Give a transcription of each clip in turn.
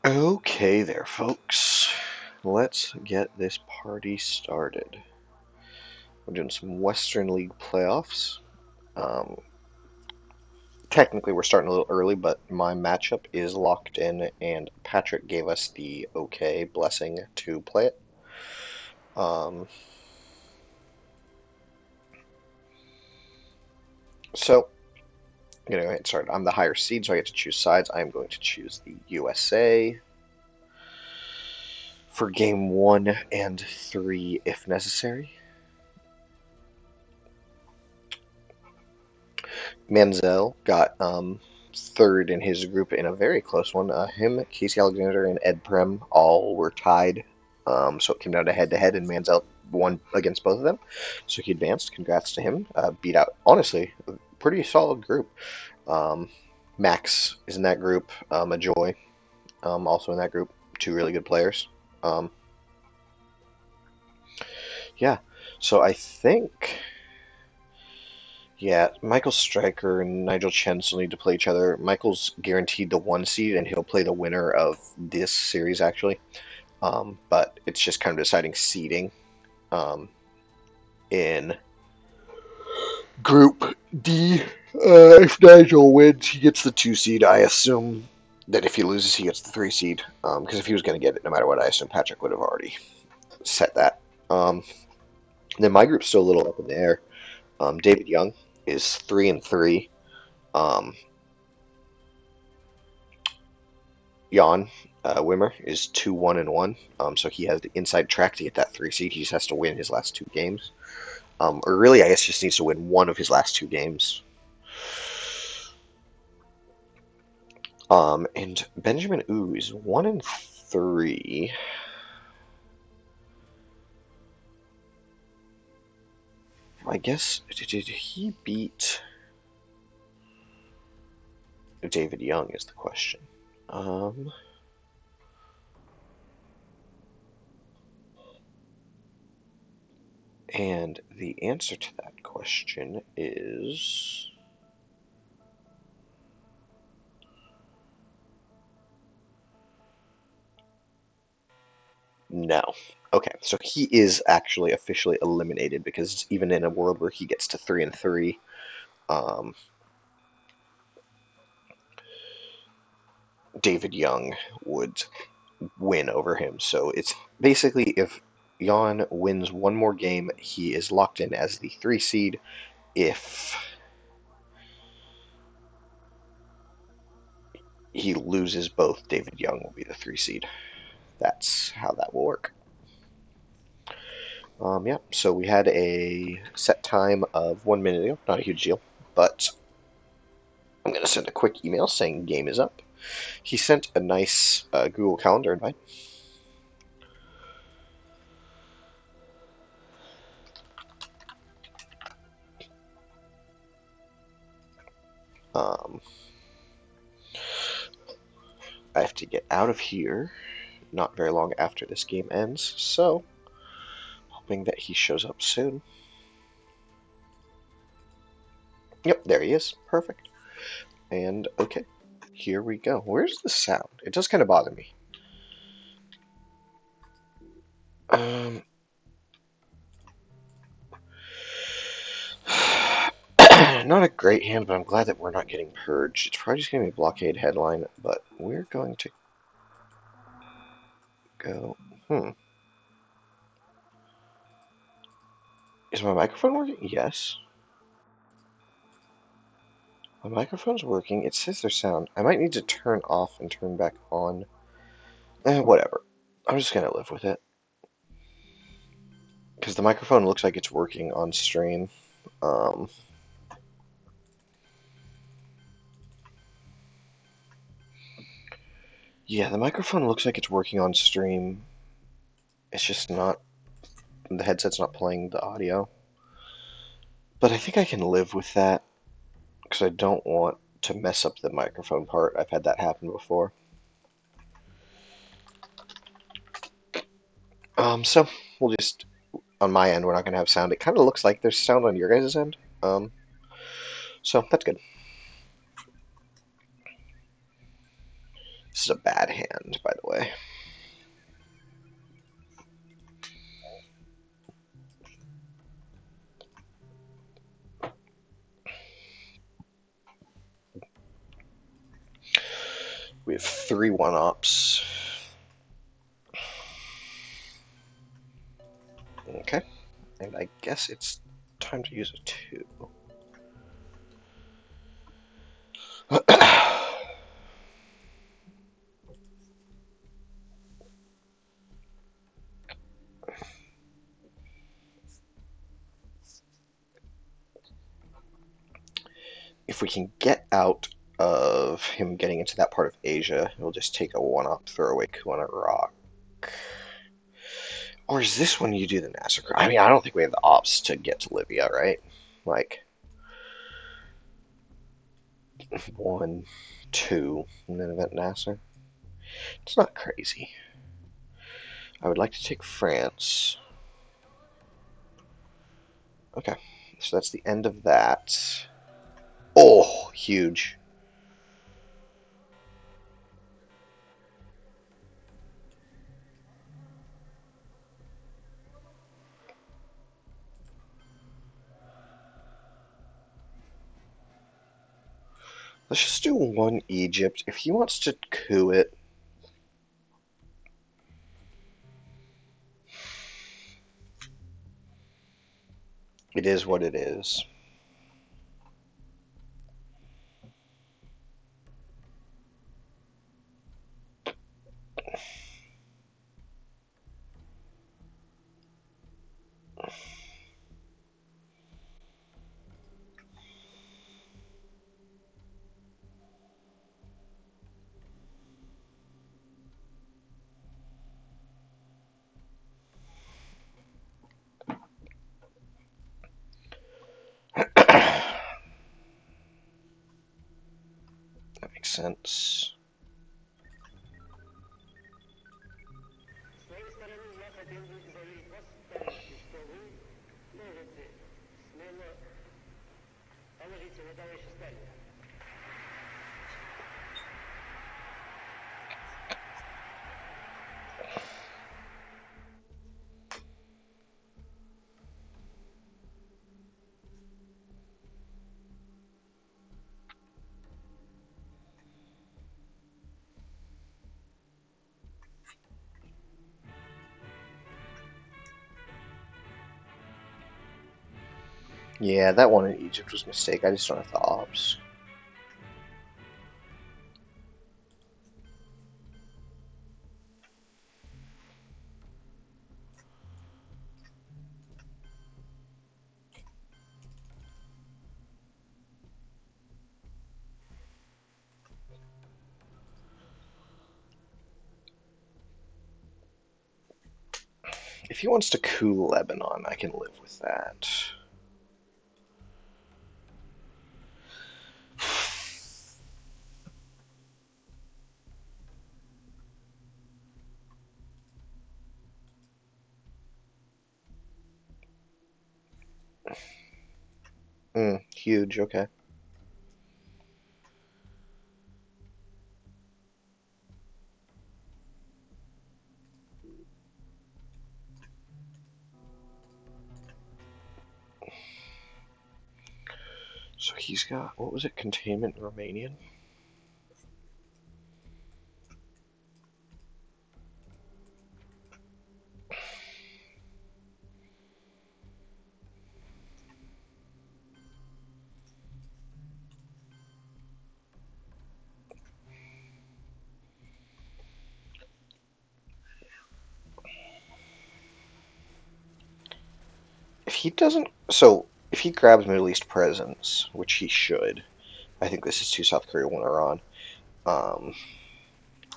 Okay there, folks. Let's get this party started. We're doing some Western League playoffs. Um, Technically, we're starting a little early, but my matchup is locked in, and Patrick gave us the okay blessing to play it. Um, so, I'm going to go ahead and start. I'm the higher seed, so I get to choose sides. I'm going to choose the USA for game 1 and 3 if necessary. Manzell got third in his group in a very close one. Him, Casey Alexander, and Ed Prem all were tied. So it came down to head-to-head, and Manzell won against both of them. So he advanced. Congrats to him. Beat out, honestly, a pretty solid group. Um, Max is in that group. A Joy, also in that group. Two really good players. Um, yeah. So I think. Yeah, Michael Stryker and Nigel Chen still need to play each other. Michael's guaranteed the 1 seed, and he'll play the winner of this series, actually. But it's just kind of deciding seeding um, in Group D. If Nigel wins, he gets the 2 seed. I assume that if he loses, he gets the 3 seed. Because if he was going to get it, no matter what, I assume Patrick would have already set that. Then my group's still a little up in the air. David Young is 3-3. Um, Jan Wimmer is 2-1-1, so he has the inside track to get that 3 seed. He just has to win his last 2 games, or really, I guess, just needs to win one of his last 2 games. And Benjamin Ooh is 1-3. I guess did he beat David Young is the question. Um, and the answer to that question is no. Okay, so he is actually officially eliminated because even in a world where he gets to 3-3, um, David Young would win over him. So it's basically if Jan wins one more game, he is locked in as the 3 seed. If he loses both, David Young will be the 3 seed. That's how that will work. Yeah, so we had a set time of 1 minute ago. Not a huge deal, but I'm going to send a quick email saying game is up. He sent a nice Google Calendar invite. Um, I have to get out of here not very long after this game ends, so hoping that he shows up soon. Yep, there he is. Perfect. And okay, here we go. Where's the sound? It does kind of bother me. Um, not a great hand, but I'm glad that we're not getting purged. It's probably just going to be a blockade headline, but we're going to go. Is my microphone working? Yes. My microphone's working. It says there's sound. I might need to turn off and turn back on. Whatever. I'm just going to live with it. Because the microphone looks like it's working on stream. Um, yeah, the microphone looks like it's working on stream. It's just not. The headset's not playing the audio. But I think I can live with that. Because I don't want to mess up the microphone part. I've had that happen before. So we'll just. On my end, we're not going to have sound. It kind of looks like there's sound on your guys' end. So that's good. is a bad hand, by the way. We have 3 1-ups. Okay, and I guess it's time to use a 2. If we can get out of him getting into that part of Asia, we'll just take a 1-up, throw away coup on a rock. Or is this when you do the massacre? I mean, I don't think we have the ops to get to Libya, right? Like, 1, 2, and then event Nasser. It's not crazy. I would like to take France. Okay, so that's the end of that. Oh, huge. Let's just do 1 Egypt. If he wants to coup it, it is what it is. That makes sense. Yeah, that one in Egypt was a mistake. I just don't have the ops. If he wants to coup Lebanon, I can live with that. Huge, okay. So he's got, what was it, containment in Romanian? If he doesn't, so if he grabs Middle East presence, which he should, I think this is 2 South Korea, 1 Iran, um,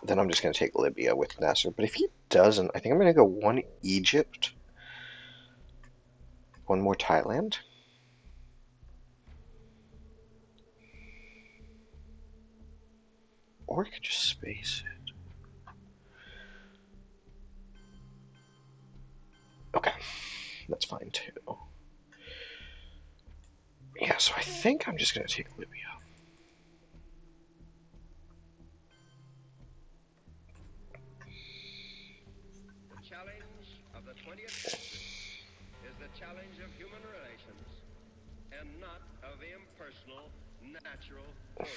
then I'm just going to take Libya with Nasser. But if he doesn't, I think I'm going to go 1 Egypt, 1 more Thailand. Or I could just space it. Okay, that's fine too. Yeah, so I think I'm just going to take Libya. challenge of the 20th century is the challenge of human relations and not of impersonal natural forces.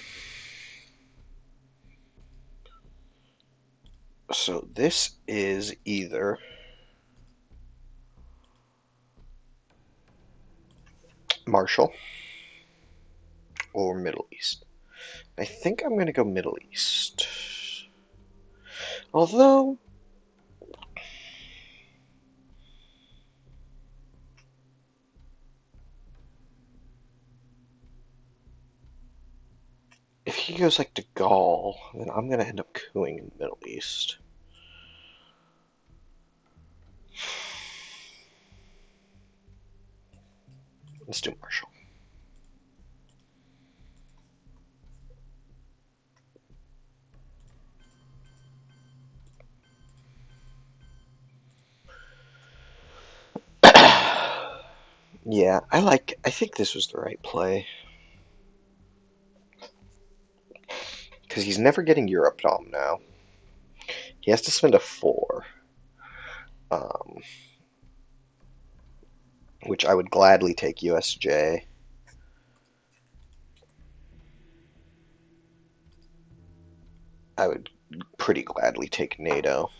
So this is either Marshall or Middle East. I think I'm going to go Middle East. Although, if he goes like to Gaul, then I'm going to end up cooing in the Middle East. Let's do Marshall. Yeah, I think this was the right play. Because he's never getting Europe Dom now. He has to spend a 4. Um, which I would gladly take USJ. I would pretty gladly take NATO.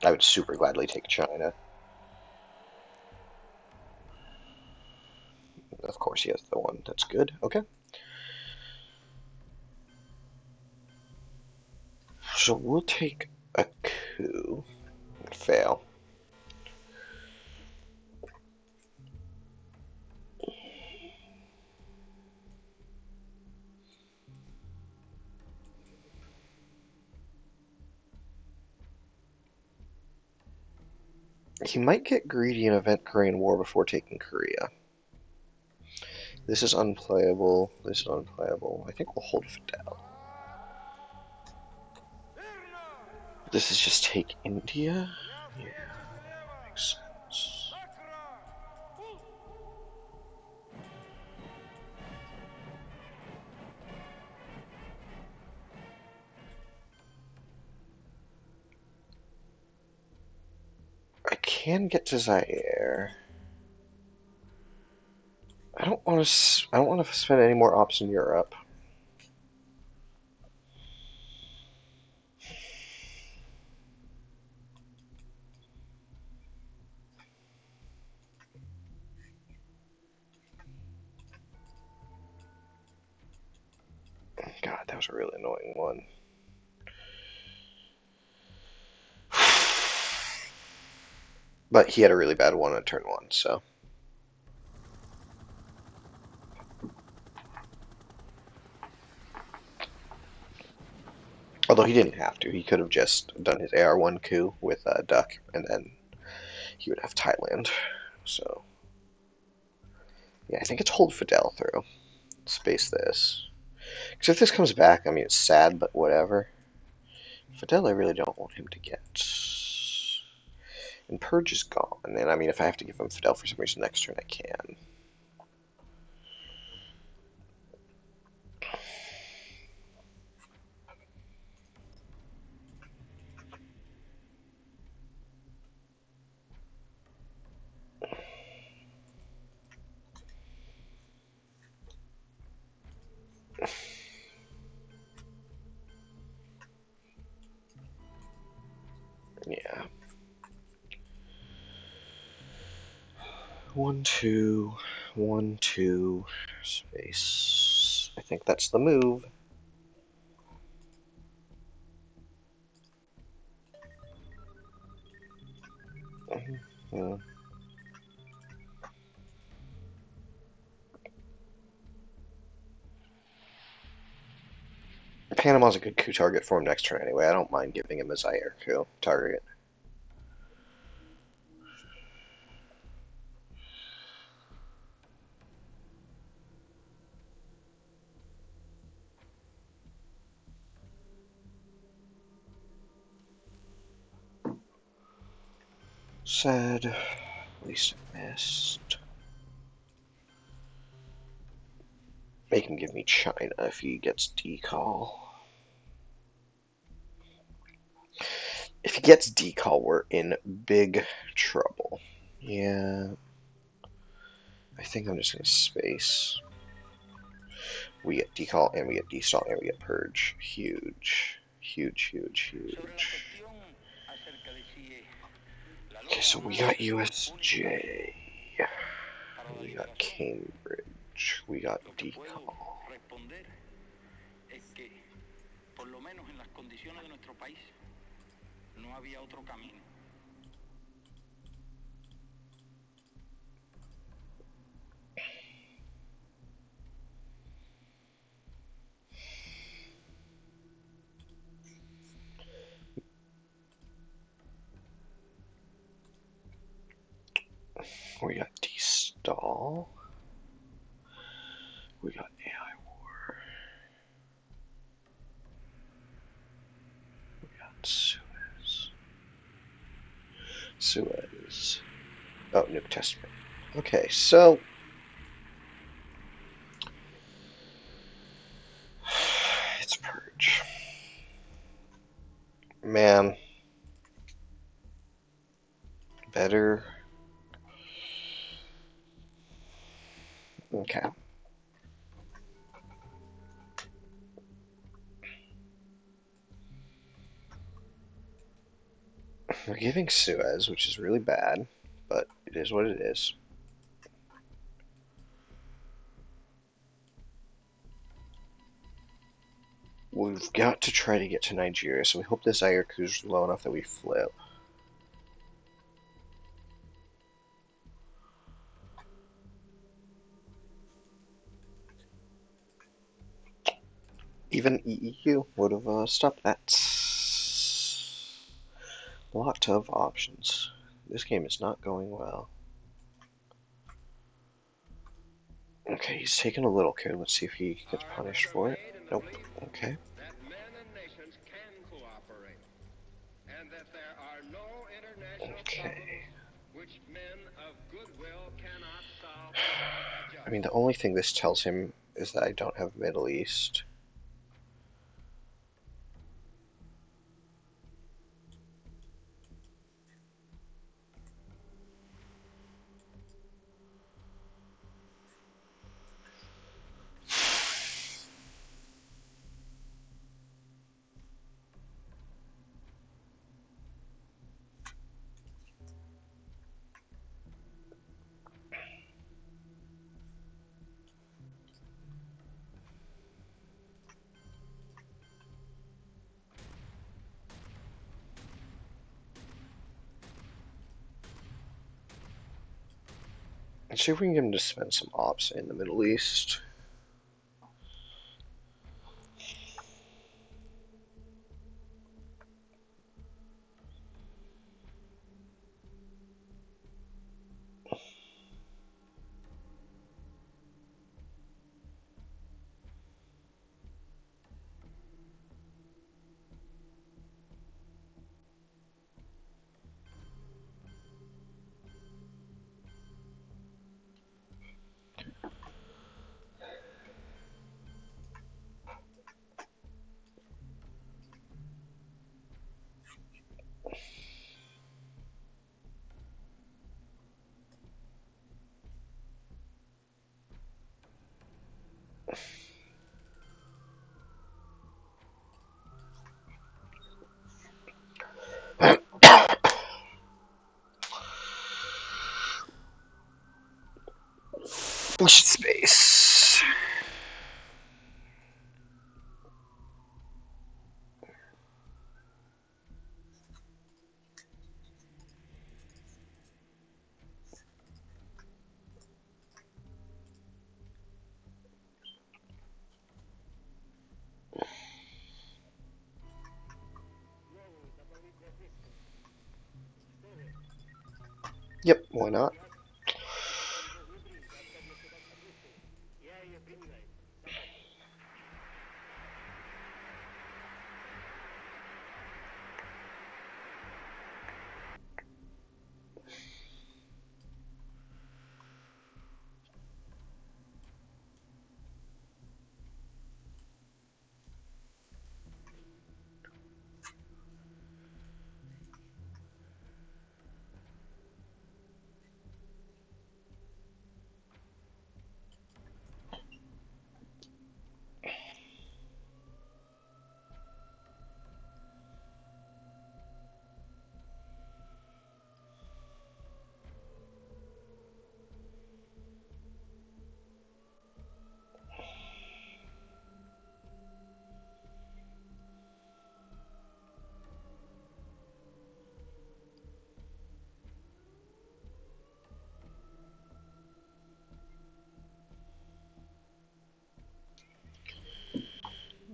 I would super gladly take China. Of course, he has the one. That's good. Okay. So we'll take a coup. Fail. He might get greedy and event Korean War before taking Korea. This is unplayable. This is unplayable. I think we'll hold Fidel. This is just take India? Yeah, makes sense. I can get to Zaire. I don't want to. I don't want to spend any more ops in Europe. God, that was a really annoying one. But he had a really bad one on turn 1, so. Although he didn't have to. He could have just done his AR1 coup with Duck, and then he would have Thailand. So, yeah, I think it's hold Fidel through. Space this. Because if this comes back, I mean, it's sad, but whatever. Fidel, I really don't want him to get. And Purge is gone. And I mean, if I have to give him Fidel for some reason next turn, I can. Yeah. 1, 2, 1, 2, space. I think that's the move. Mm-hmm. Panama's a good coup target for him next turn anyway. I don't mind giving him a Zaire coup target. Sad. At least I missed. Make him give me China if he gets decall. If he gets decal, we're in big trouble. Yeah, I think I'm just gonna space. We get decal and we get destall and we get purge. Huge, huge, huge, huge. Okay, so we got USJ. We got Cambridge. We got decal. We got destall. We got AI war. We got Suez. Suez. Oh, Nuke Testament. Okay, so it's purge. Man, better. Okay. We're giving Suez, which is really bad, but it is what it is. We've got to try to get to Nigeria, so we hope this Ayaku is low enough that we flip. Even EEU would have stopped that. Lot of options. This game is not going well. Okay, he's taking a little care. Let's see if he gets I was punished for it. made in the Nope. belief Okay. that men and nations can cooperate, and that there are no international Okay. problems which men of goodwill cannot solve without I mean, the adjustment. only thing this tells him is that I don't have Middle East. Let's see if we can get him to spend some ops in the Middle East. We should space. Yep, why not?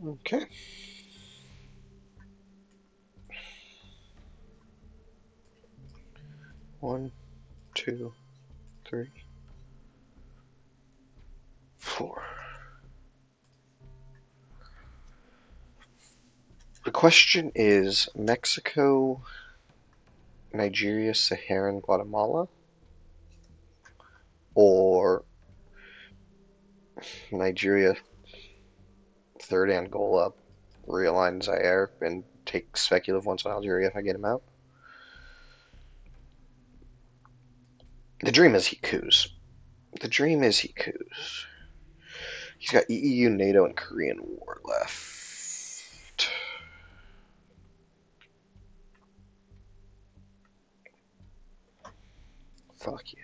Okay. One, two, three, four. The question is Mexico, Nigeria, Saharan, Guatemala, or Nigeria, third Angola, realign Zaire, and take speculative ones on Algeria if I get him out. The dream is he coups. The dream is he coups. He's got EU, NATO, and Korean War left. Fuck yeah.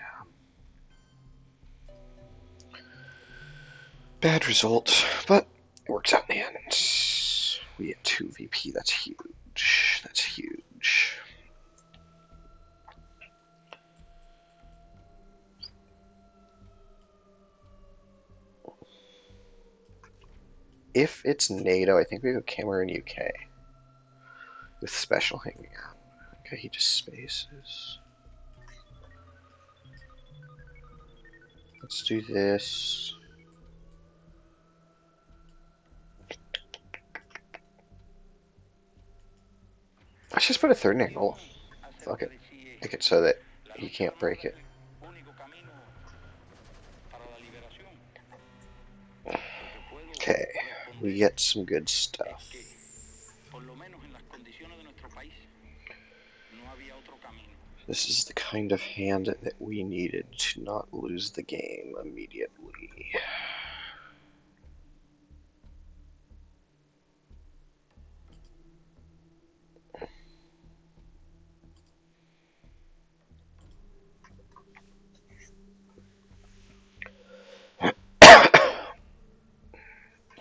Bad result, but it works out in the end. We get 2 VP, that's huge. That's huge. If it's NATO, I think we go Cameroon, UK. With special hanging out. Okay, he just spaces. Let's do this. Let's just put a third in Angola. Fuck it. Make it so that he can't break it. Okay, we get some good stuff. This is the kind of hand that we needed to not lose the game immediately.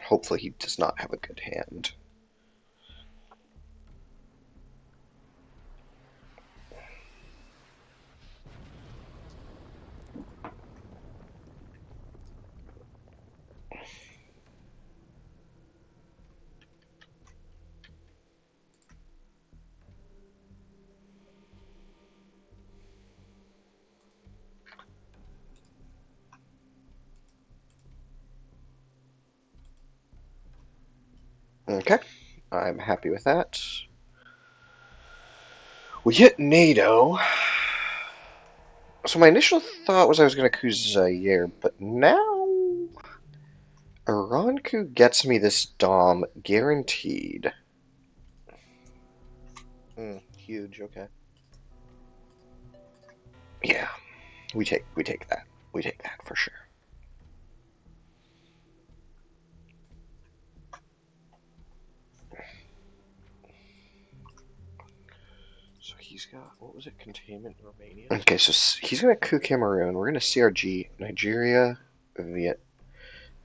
Hopefully he does not have a good hand. Okay, I'm happy with that. We hit NATO. So my initial thought was I was going to coup Zaire, but now Iran coup gets me this Dom guaranteed. Huge. Okay. Yeah, we take that. We take that for sure. So he's got, what was it, containment in Romania? Okay, so he's going to coup Cameroon. We're going to CRG Nigeria, Viet.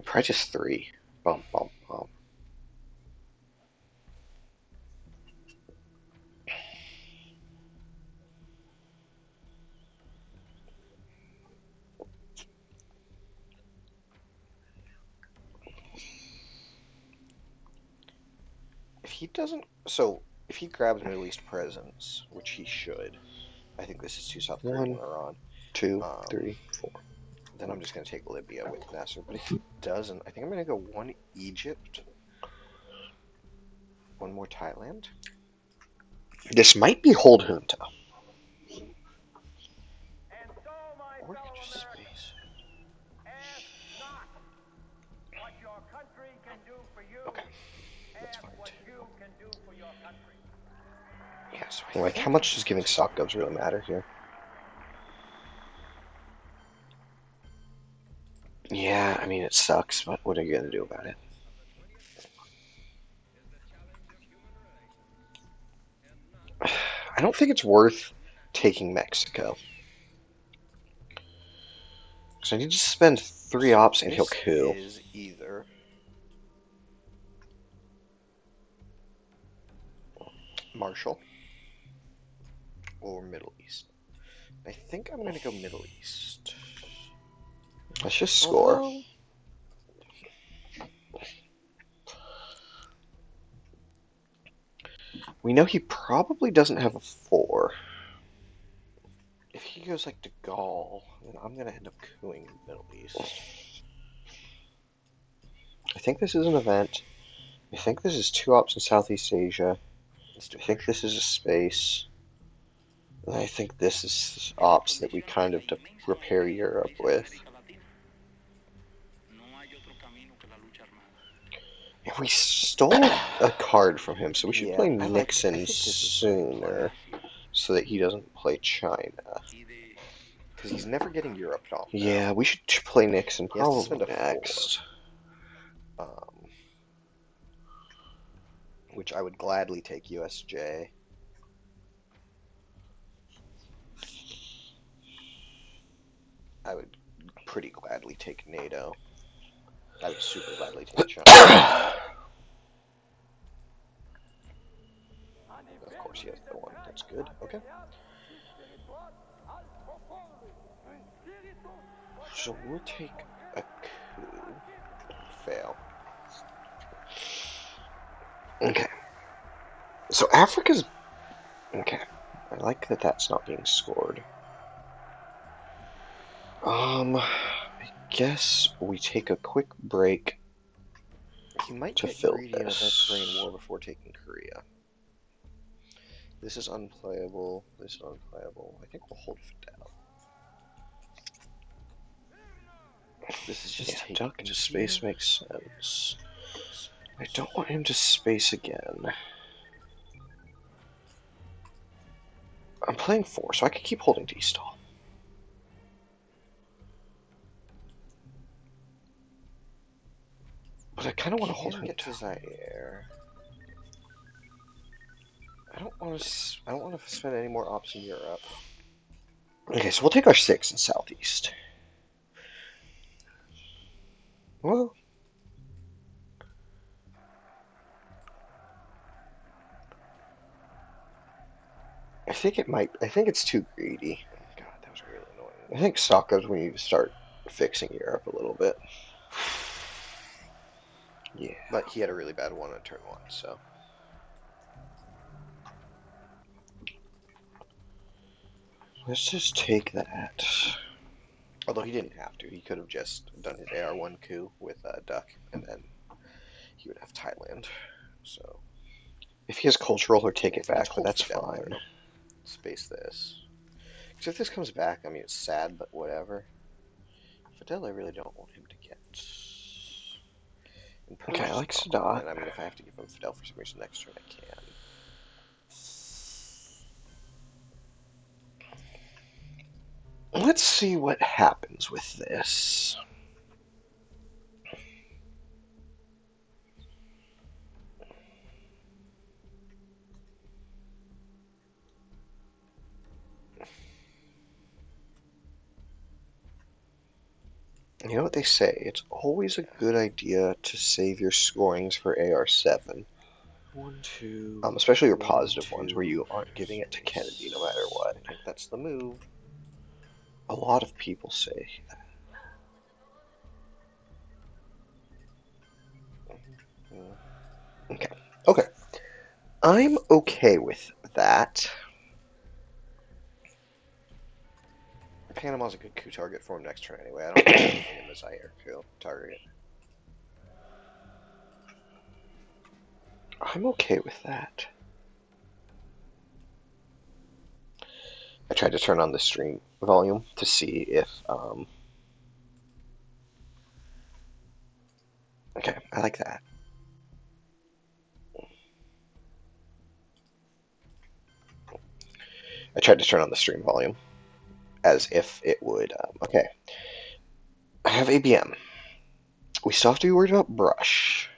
Probably just 3. Bum, bum, bum. If he doesn't, so if he grabs Middle East presence, which he should, I think this is 2 South Korea, 1 Iran. 2, 3, 4. Then I'm just going to take Libya with Nasser. But if he doesn't, I think I'm going to go 1 Egypt, 1 more Thailand. This might be hold junta. And so, my Or fellow just Americans, space. ask not what your country can do for you. Okay, that's Ask fine what too. you can do for your country. Yeah, so like, how much does giving sock doves really matter here? Yeah, I mean, it sucks, but what are you going to do about it? Of the 20th century is the challenge of human relations and not I don't think it's worth taking Mexico. So I need to spend 3 ops and he'll coup. Is either Marshall or Middle East. I think I'm going to go Middle East. Let's just score. We know he probably doesn't have a 4. If he goes like to Gaul, then I'm gonna end up cooing the Middle East. I think this is an event. I think this is 2 ops in Southeast Asia. I think this is a space. And I think this is ops that we kind of repair Europe with. And we stole a card from him, so we should Yeah, play I Nixon think this is the right play sooner so that he doesn't play China. because he's never getting Europe off now. Yeah, we should play Nixon He has to spend probably a 4, next. um, which I would gladly take USJ. I would pretty gladly take NATO. I would super gladly take China. Of course, he has the one. That's good. Okay. So we'll take a coup. Fail. Okay. So Africa's okay. I like that that's not being scored. I guess we take a quick break He might to get fill greedy and event Korean this. War before taking Korea. This is unplayable. This is unplayable. I think we'll hold Fidel. This is just Yeah, duck taking to here. space makes sense. I don't want him to space again. I'm playing 4, so I can keep holding D-stall. But I kind of want to hold Can him get to down. Zaire. I don't want to. I don't want to spend any more ops in Europe. Okay, so we'll take our 6 in Southeast. Well, I think it might. I think it's too greedy. God, that was really I annoying. think Sokka's we need to start fixing Europe a little bit. Yeah. But he had a really bad one on turn 1, so. Let's just take that. Although he didn't have to. He could have just done his AR1 coup with Duck, and then he would have Thailand. So. If he has cultural, or take Yeah, it let's back, but hold that's Fidel. I'm fine. going to space this. Because if this comes back, I mean, it's sad, but whatever. Fidel, I really don't want him to get. And Okay, I Persia's like gone, Sadat. and I mean, if I have to give him Fidel for some reason next turn, I can. Let's see what happens with this. You know what they say? It's always a good idea to save your scorings for AR7. 1, 2, Especially your 1, positive ones where 2. you aren't giving it to Kennedy no matter what. I think that's the move. A lot of people say that. Mm. Okay. Okay. I'm okay with that. Panama's a good coup target for him next turn anyway. I don't mind making him a Zaire coup target. I'm okay with that. I tried to turn on the stream volume to see if okay, I like that. I tried to turn on the stream volume as if it would okay. I have ABM. We still have to be worried about Brush.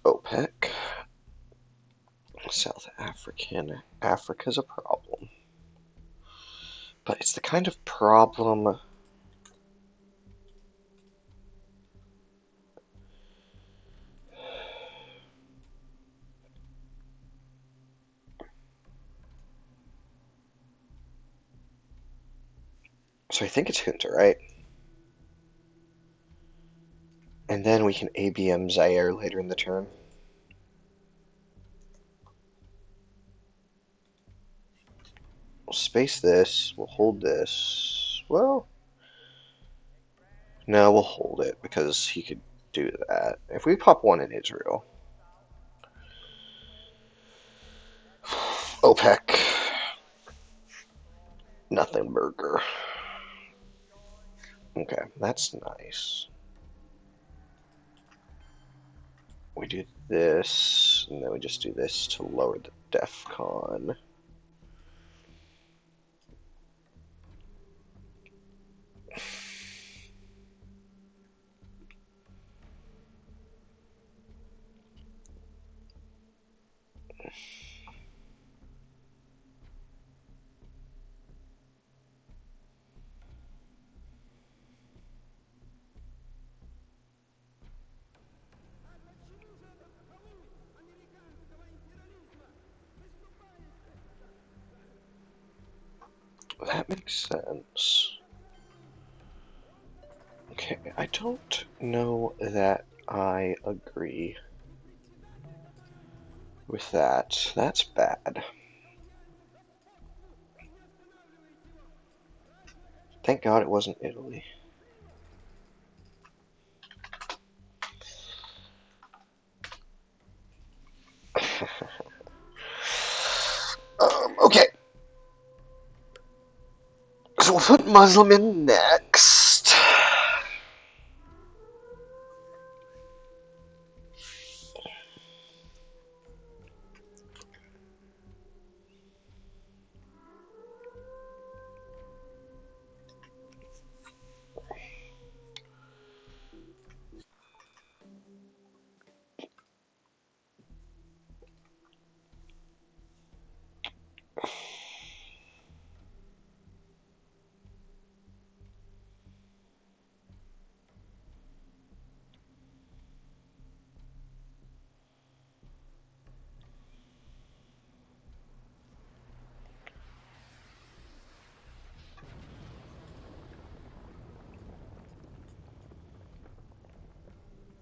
OPEC. South African. Africa's a problem. But it's the kind of problem. So I think it's Hunter, right? And then we can ABM Zaire later in the turn. We'll space this. We'll hold this. Well, no, we'll hold it because he could do that. If we pop one in Israel, OPEC, nothing burger. Okay, that's nice. We do this, and then we just do this to lower the DEF CON. That makes sense. Okay, I don't know that I agree with that. That's bad. Thank God it wasn't Italy. Okay. So we'll put Muslim in next.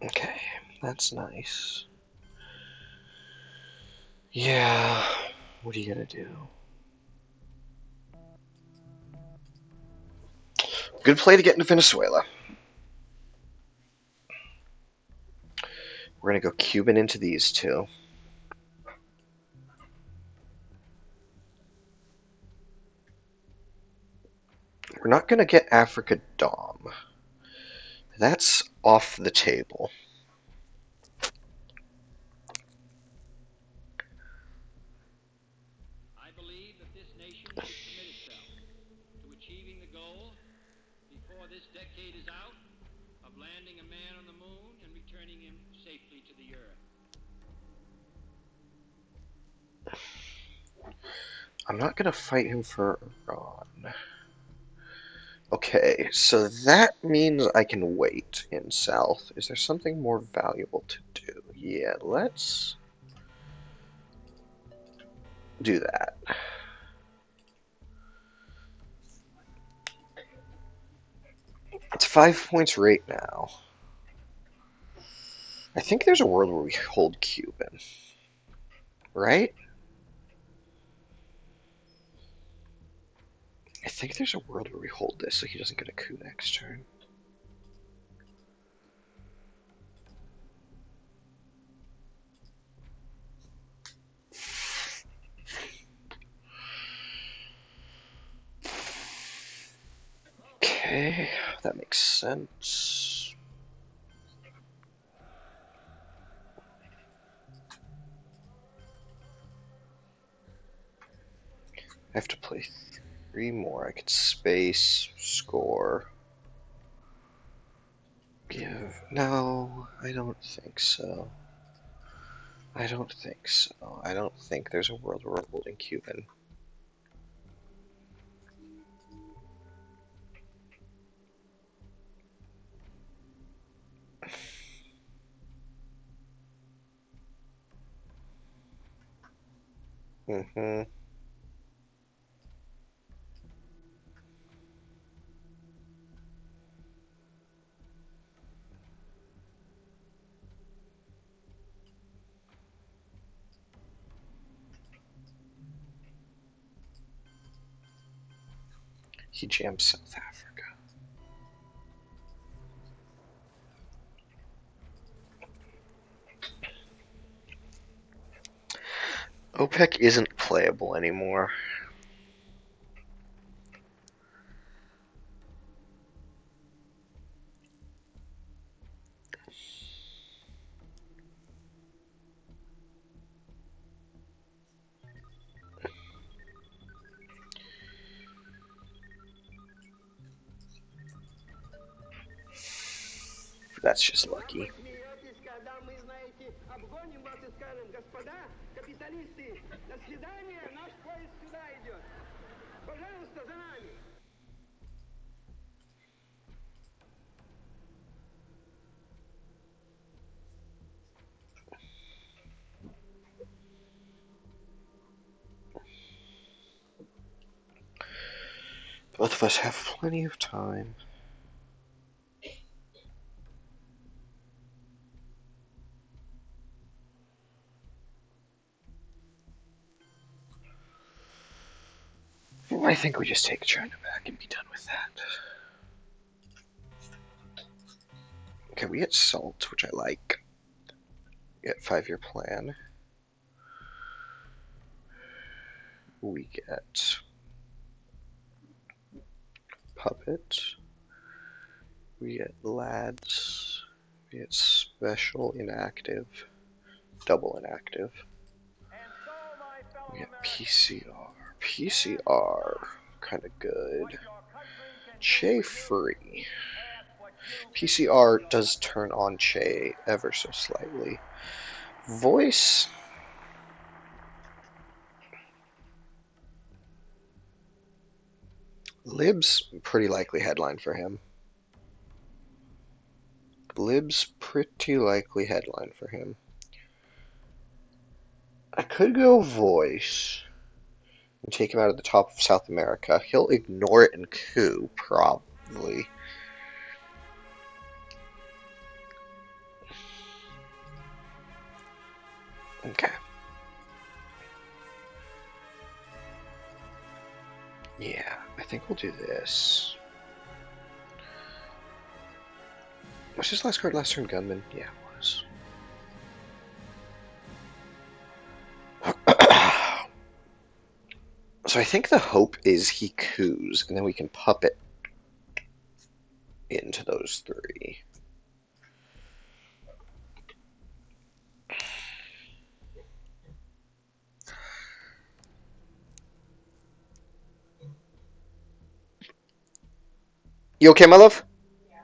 Okay, that's nice. Yeah, what are you gonna do? Good play to get into Venezuela. We're gonna go Cuban into these two. We're not gonna get Africa Dom. That's off the table. I believe that this nation should commit itself to achieving the goal before this decade is out of landing a man on the moon and returning him safely to the earth. I'm not gonna fight him for Iran. Okay, so that means I can wait in South. Is there something more valuable to do? Yeah, let's do that. It's 5 points right now. I think there's a world where we hold Cuban, right? I think there's a world where we hold this so he doesn't get a coup next turn. Okay, that makes sense. I have to play 3 more. I could space, score, give. No, I don't think so. I don't think so. I don't think there's a world where we're holding Cuban. Mm-hmm. He jammed South Africa. OPEC isn't playable anymore. That's just lucky. Both of us have plenty of time. I think we just take China back and be done with that. Okay, we get salt, which I like. We get 5-year plan. We get puppet. We get lads. We get special inactive. Double inactive. We get PCR. PCR. Kind of good. Che free. PCR does turn on Che ever so slightly. Voice. Lib's pretty likely headline for him. Lib's pretty likely headline for him. I could go voice and take him out of the top of South America. He'll ignore it and coup, probably. Okay. Yeah, I think we'll do this. Was his last card last turn Gunman? Yeah, it was. So I think the hope is he coups, and then we can puppet into those three. You okay, my love? Yeah.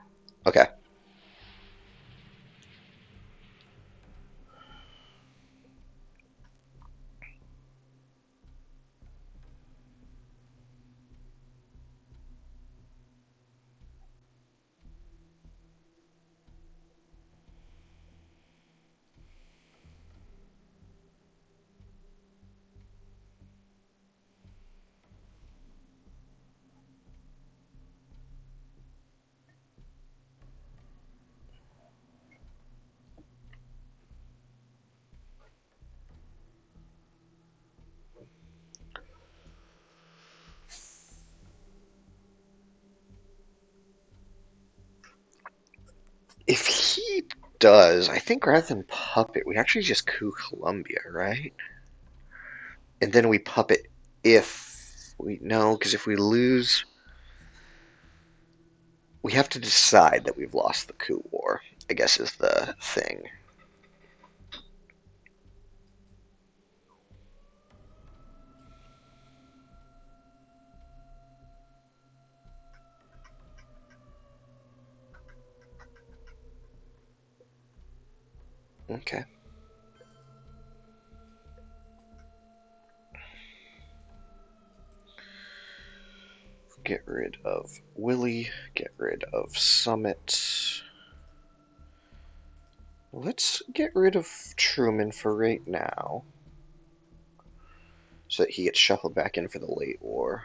Okay. If he does, I think rather than puppet, we actually just coup Colombia, right? And then we puppet if we no, because if we lose, we have to decide that we've lost the coup war, I guess is the thing. Okay. Get rid of Willie, get rid of Summit. Let's get rid of Truman for right now, so that he gets shuffled back in for the late war.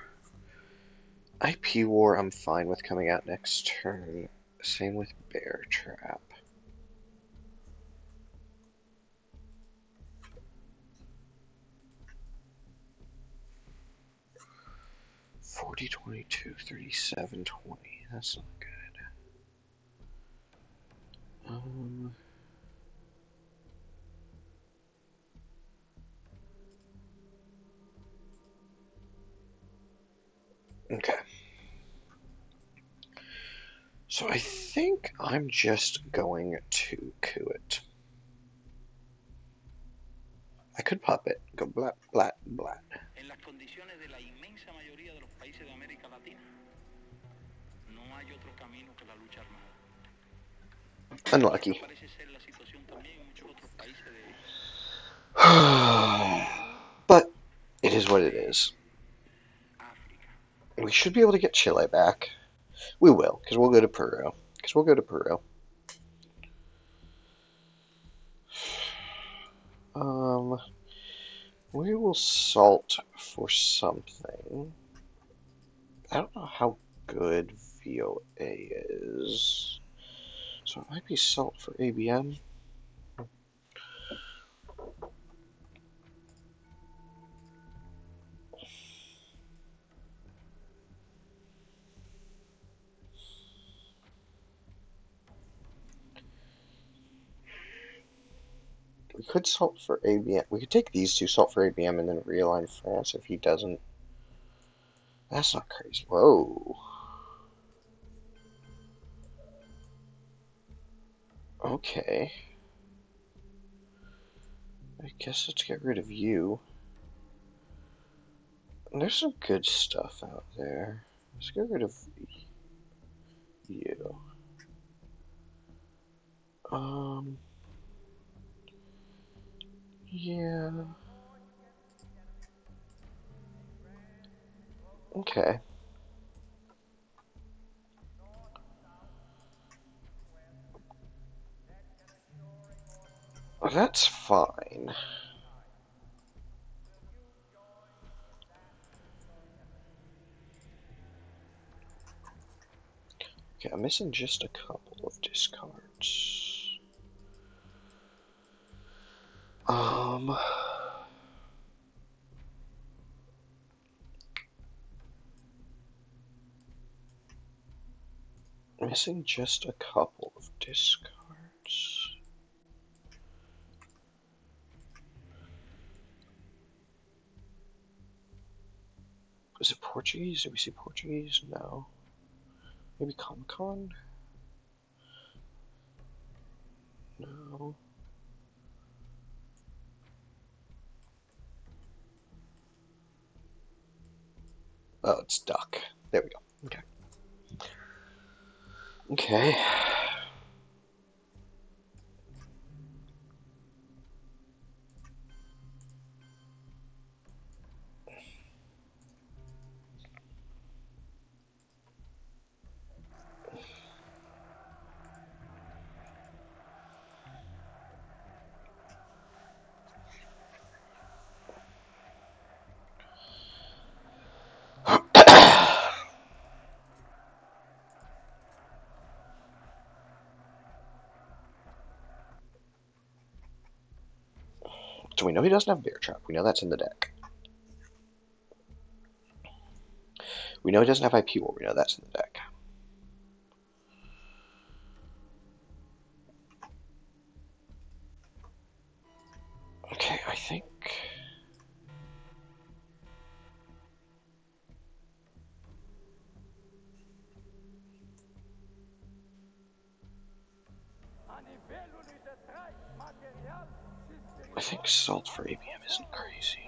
IP war I'm fine with coming out next turn. Same with Bear Trap. 40, 22, 37, 20. That's not good. Um, okay. So I think I'm just going to coup it. I could pop it. Go blat, blat, blat. En las condiciones de la inmensa mayoría de los países de América Latina, no hay otro camino que la lucha armada. Y esa Unlucky. parece ser la situación también en muchos otros países But it is what it de is. África. We should be able to get Chile back. We will, because we'll go to Peru. Because we'll go to Peru. Um, we will salt for something. I don't know how good VOA is. So it might be salt for ABM. We could salt for ABM. We could take these two, salt for ABM, and then realign France if he doesn't. That's not crazy. Whoa. Okay. I guess let's get rid of you. There's some good stuff out there. Let's get rid of you. Um, yeah. Okay. That's fine. Okay, I'm missing just a couple of discards. Um, missing just a couple of discards. Is it Portuguese? Did we see Portuguese? No. Maybe Comic Con? No. Oh, it's Duck. There we go. Okay. Okay. So we know he doesn't have Bear Trap. We know that's in the deck. We know he doesn't have IP War. We know that's in the deck. Okay, I think. I think Salt for ABM isn't crazy.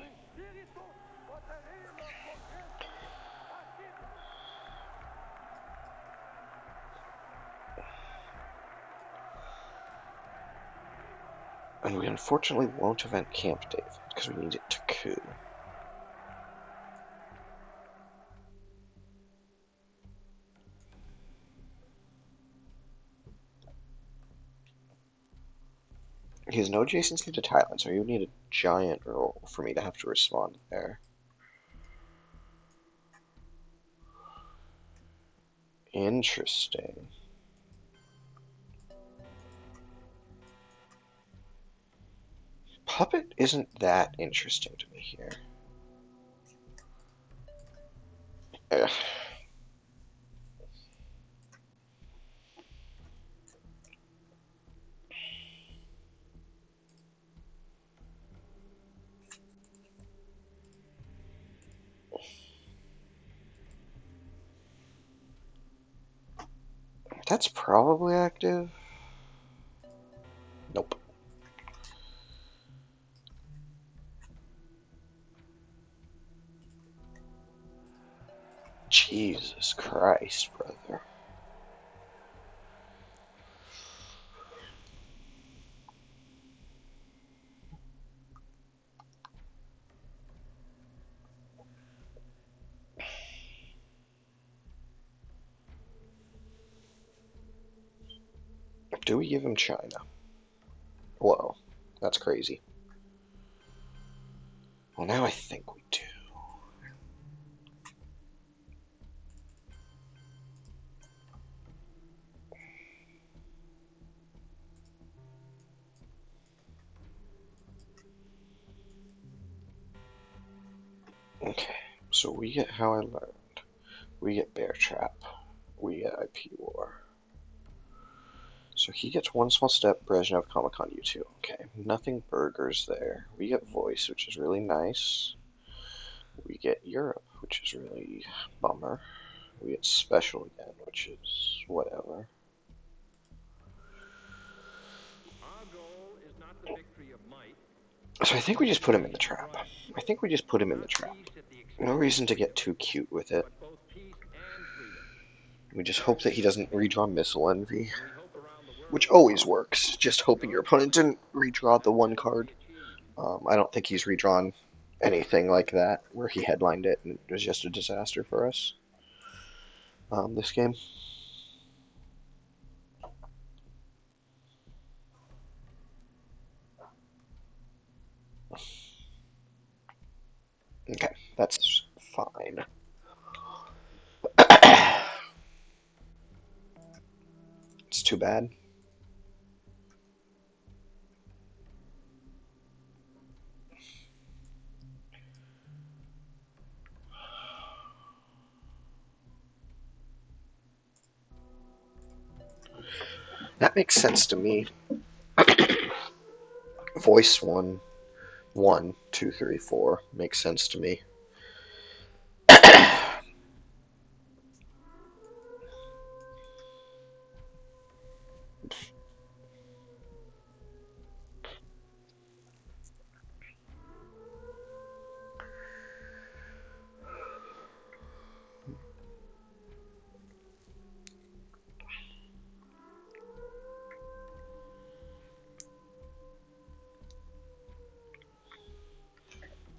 And we unfortunately won't event Camp David because we need it to coup. He has no adjacency to Thailand, so you would need a giant roll for me to have to respond there. Interesting. Puppet isn't that interesting to me here. Eh, that's probably active. Nope. Jesus Christ, brother. Do we give him China? Whoa, that's crazy. Well, now I think we do. Okay, so we get How I Learned. We get Bear Trap. We get IP War. So he gets One Small Step, Brezhnev, Comic Con, U2. Okay, nothing burgers there. We get Voice, which is really nice. We get Europe, which is really bummer. We get Special again, which is whatever. Our goal is not the victory of might, So I think we but just the put him in the attainment of trap. right. I think we just put him in the Not trap. peace at the No expense of reason to get freedom, too cute with it. but both peace and freedom. We just hope that he Guaranteed doesn't peace, redraw Missile Envy, and we hope around the which world, always works. Just hoping your those opponent limits didn't redraw the have one yet to card. be achieved. I don't think he's redrawn anything like that where he headlined it and it was just a disaster for us this game. Okay, that's fine. It's too bad. That makes sense to me. Voice one, one, two, three, four makes sense to me.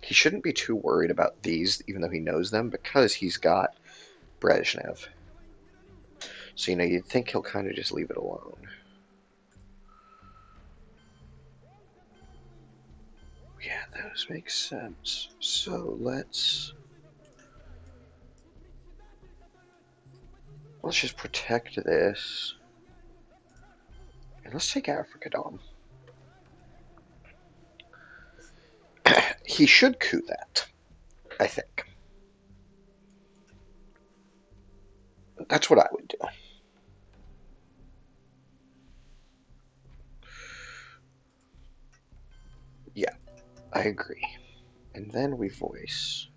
He shouldn't be too worried about these, even though he knows them, because he's got Brezhnev. So, you'd think he'll kind of just leave it alone. Yeah, those make sense. So, let's just protect this. And let's take Africa Dom. He should coup that, I think. That's what I would do. Yeah, I agree. And then we voice.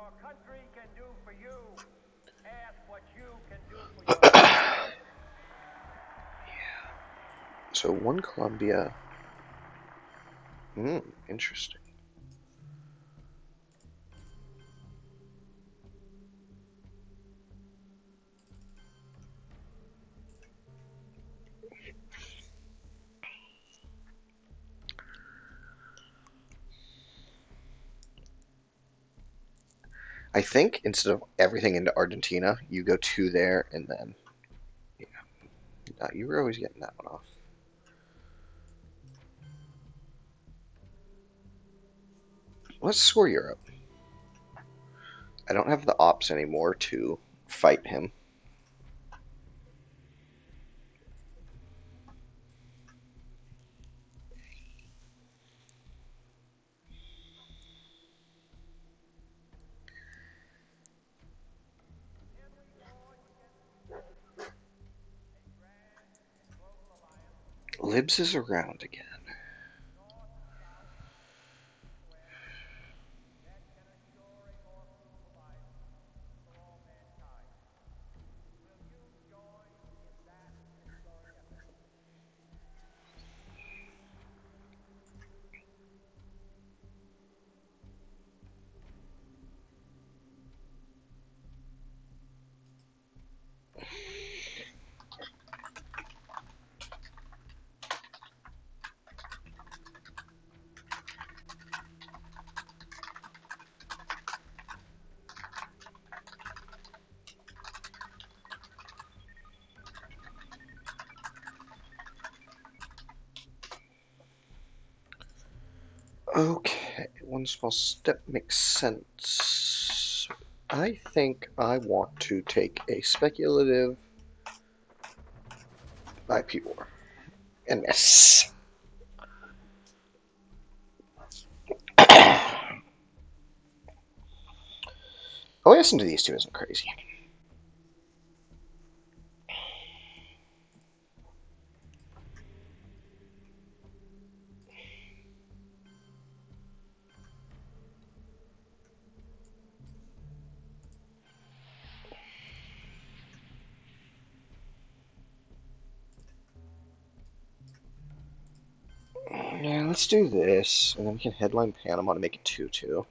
your country can do for you. Ask what you can do for your country. So one Columbia. Interesting. I think instead of everything into Argentina, you go two there and then yeah. No, you were always getting that one off. Let's score Europe. I don't have the ops anymore to fight him. Libs is around again. Okay, one small step makes sense. I think I want to take a speculative IP war and miss. OAS into these two isn't crazy. Yeah, let's do this, and then we can headline Panama to make it 2-2.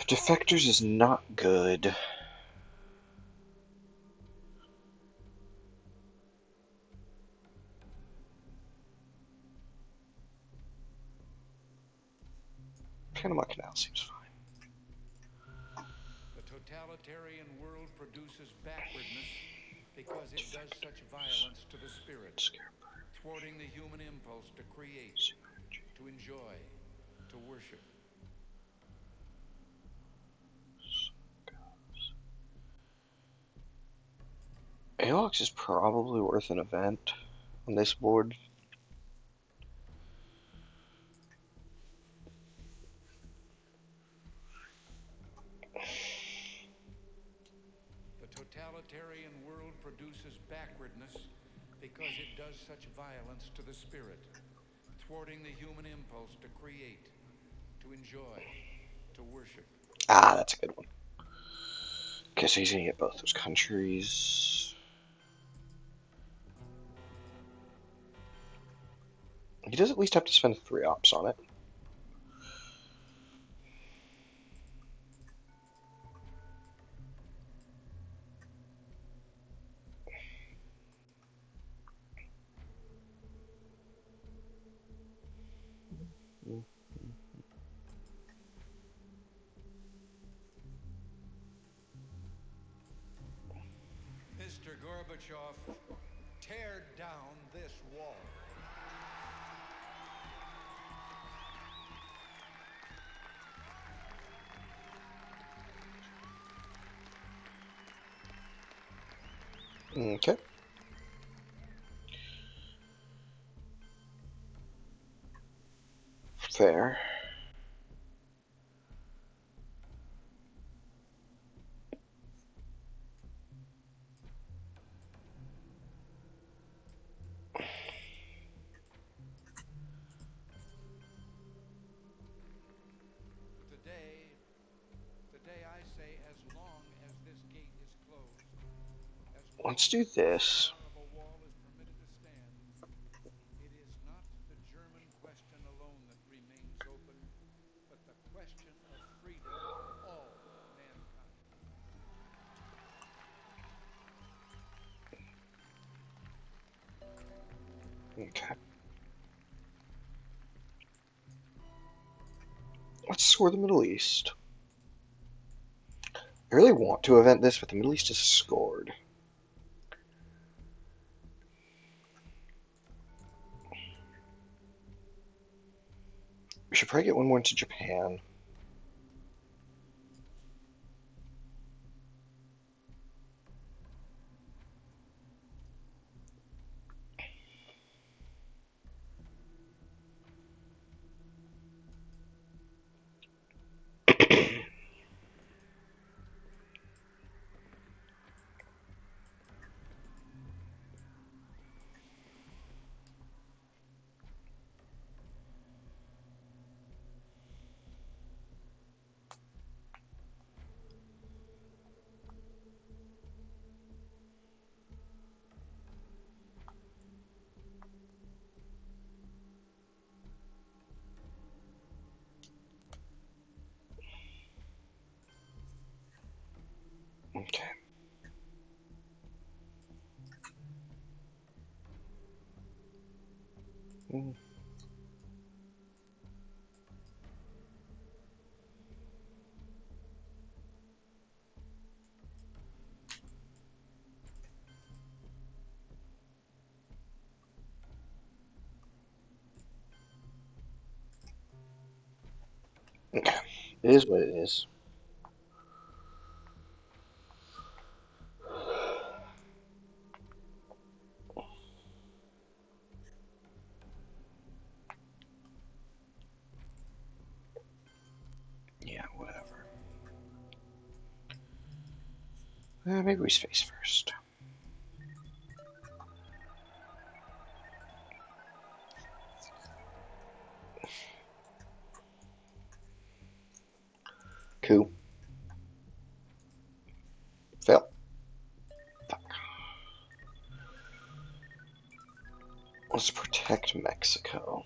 Defectors is not good. Panama Canal seems fine. The totalitarian world produces backwardness because it does such violence to the spirit, thwarting the human impulse to create, to enjoy, to worship. Alex is probably worth an event on this board. The totalitarian world produces backwardness because it does such violence to the spirit, thwarting the human impulse to create, to enjoy, to worship. Ah, that's a good one. Okay, so he's gonna get both those countries. He does at least have to spend 3 ops on it. Mr. Gorbachev, tear down this wall. Okay. Fair. let's long do as the this. empire of a wall is permitted to stand, it is not the German question alone that remains open, but the question of freedom for all mankind. Okay. Let's score the Middle East. I really want to event this, but the Middle East is scored. We should probably get one more into Japan. Okay. Mm, okay. It is what it is. Yeah, whatever. Maybe we space first. Coup. Fail. Let's protect Mexico.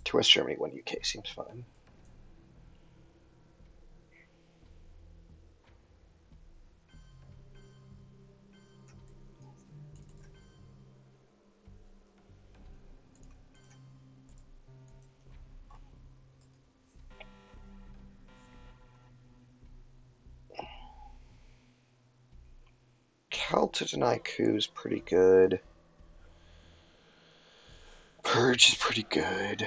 To West Germany, 1 UK seems fine. Cal to deny coup is pretty good. Purge is pretty good.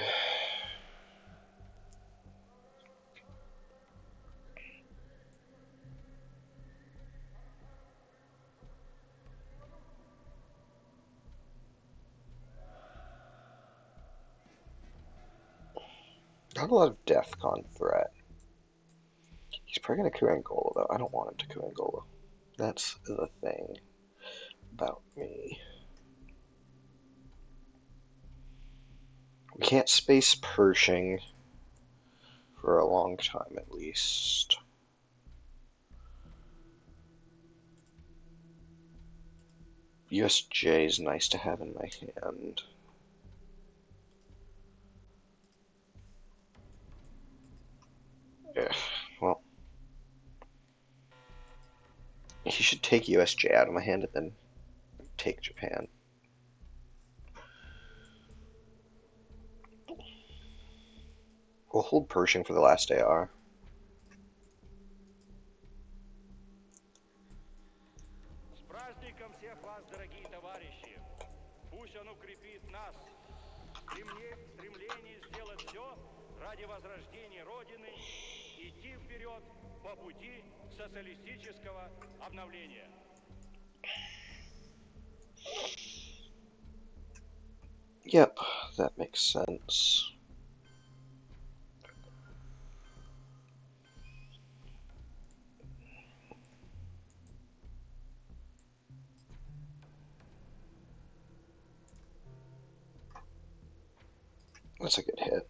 Not a lot of DEFCON threat. He's probably gonna coup Angola though. I don't want him to coup Angola. That's the thing about me. We can't space Pershing for a long time at least. USJ is nice to have in my hand. Ugh, well, he should take USJ out of my hand and then take Japan. We'll hold Pershing for the last AR. С праздником всех вас, дорогие товарищи! Пусть он укрепит нас в стремлении сделать все ради возрождения Родины и идти вперед по пути социалистического обновления. Yep, that makes sense. That's a good hit.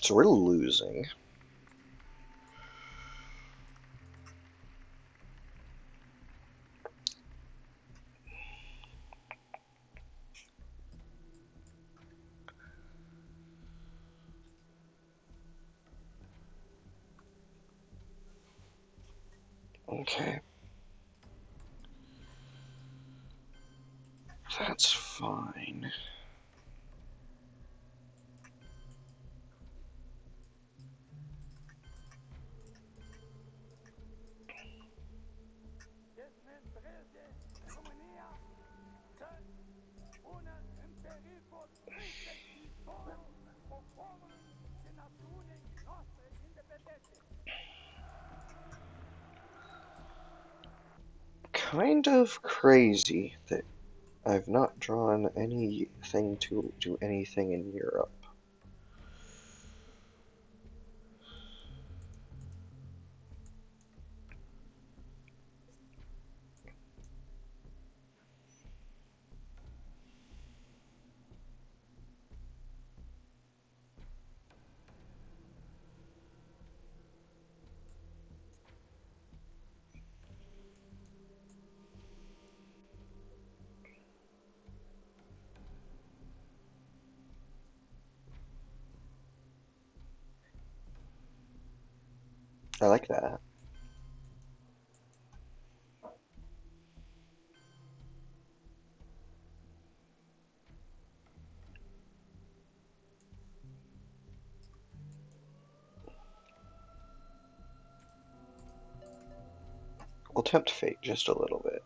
So we're losing. Okay. That's fine. Kind of crazy that I've not drawn anything to do anything in Europe. I like that. We'll tempt fate just a little bit.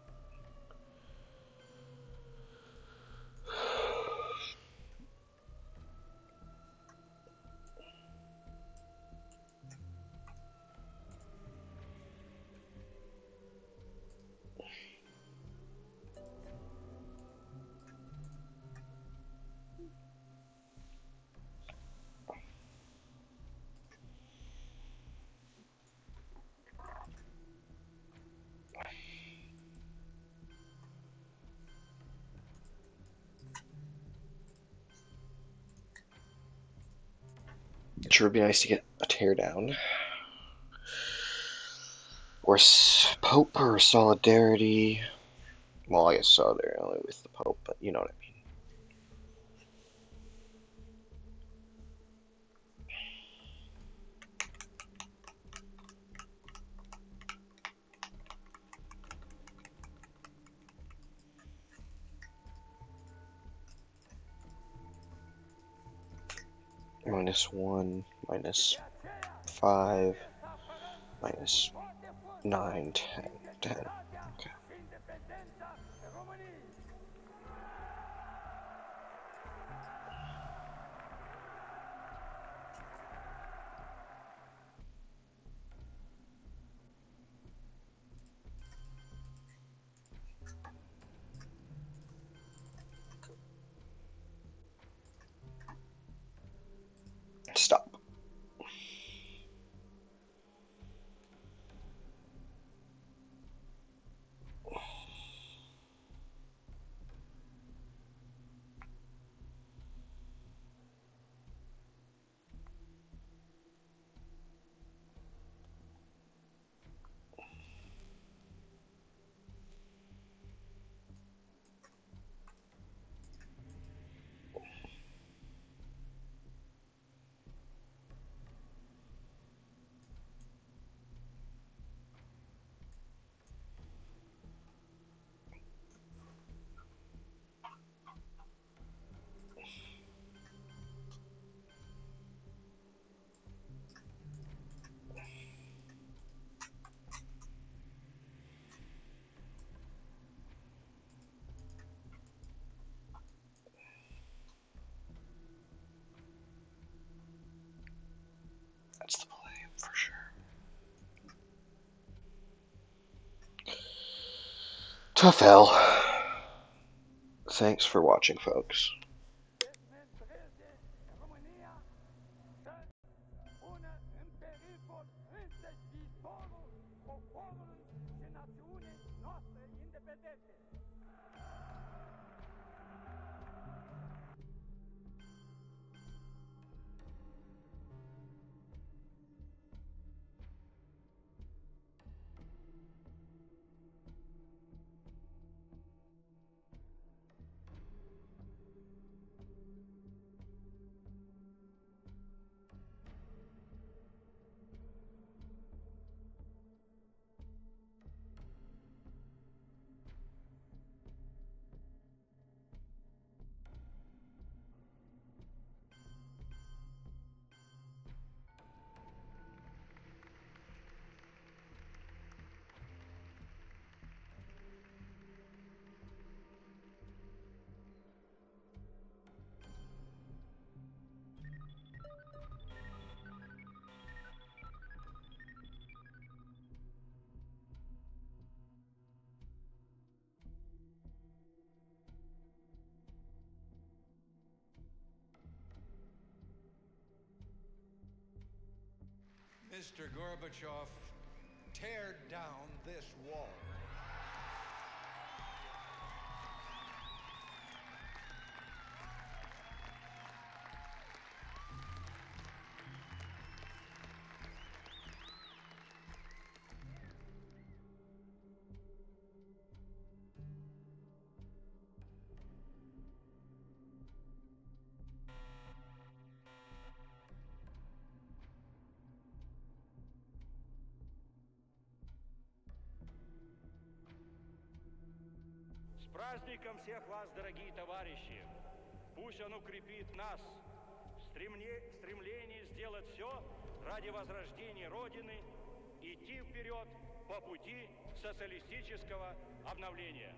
It sure would be nice to get a teardown. Or Pope or Solidarity. Well, I guess Solidarity only with the Pope, but you know what I mean. -1, -5, -9, 10, 10. Okay. Stop. That's the play, for sure. Tough L. Thanks for watching, folks. Mr. Gorbachev, tear down this wall. С праздником всех вас, дорогие товарищи! Пусть он укрепит нас в стремлении сделать все ради возрождения Родины, идти вперед по пути социалистического обновления.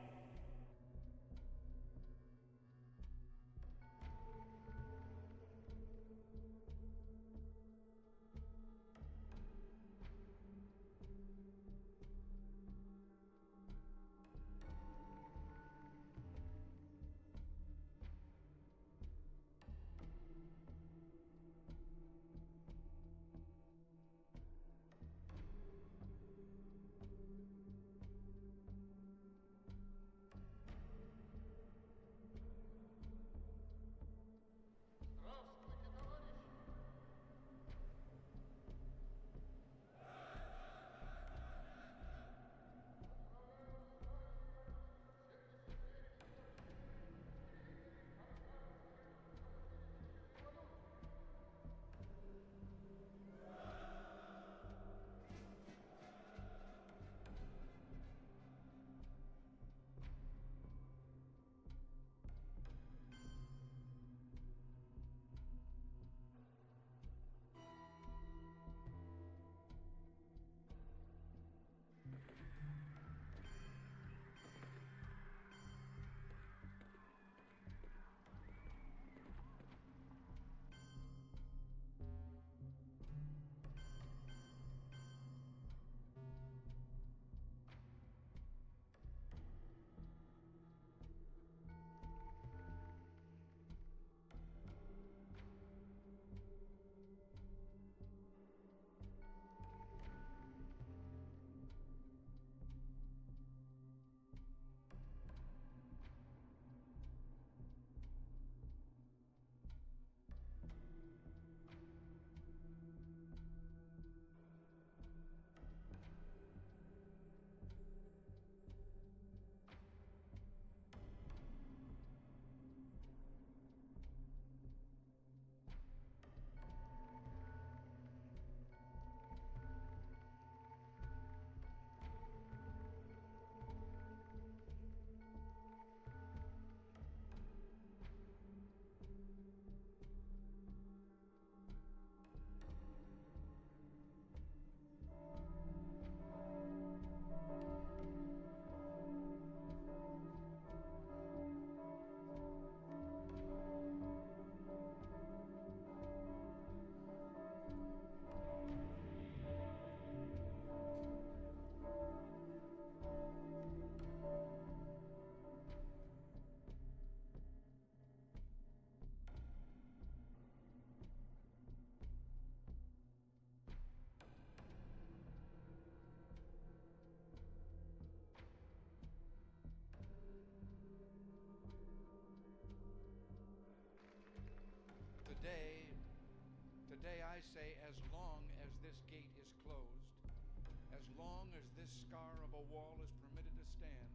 long as this scar of a wall is permitted to stand,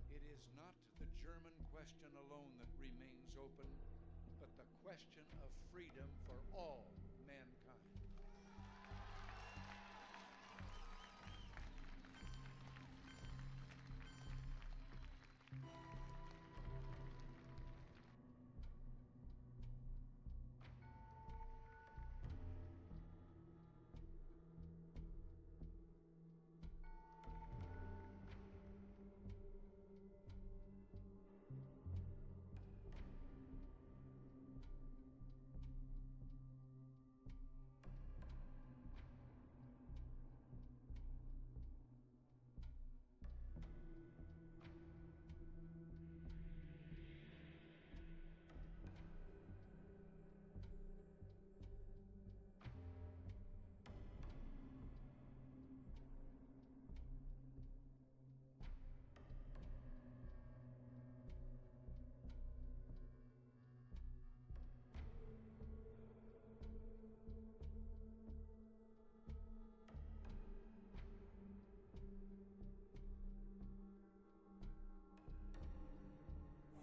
it is not the German question alone that remains open, but the question of freedom for all mankind.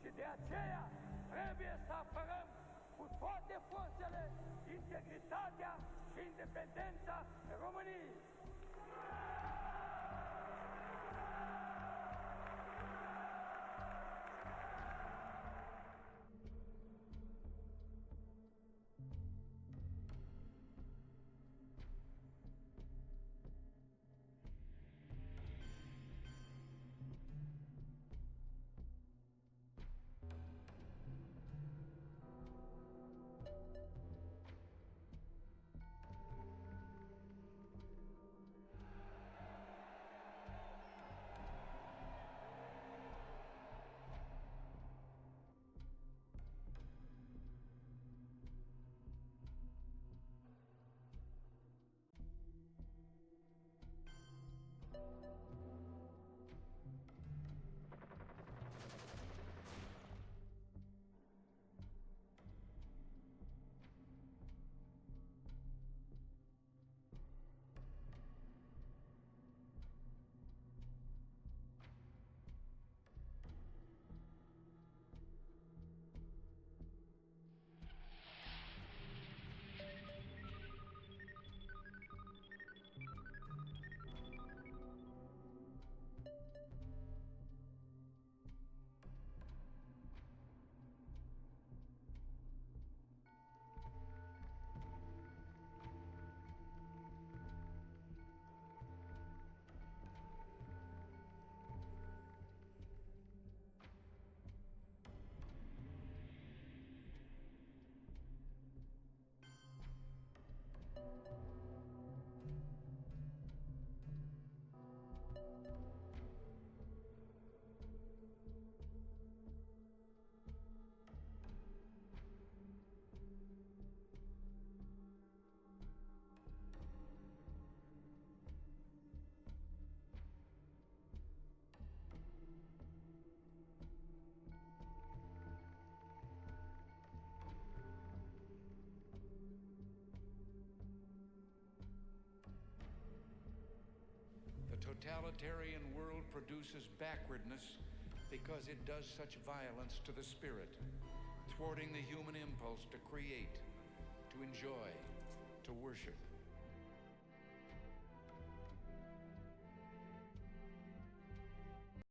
Și de aceea trebuie să apărăm cu toate forțele integritatea și independența României. The totalitarian world produces backwardness because it does such violence to the spirit, thwarting the human impulse to create, to enjoy, to worship.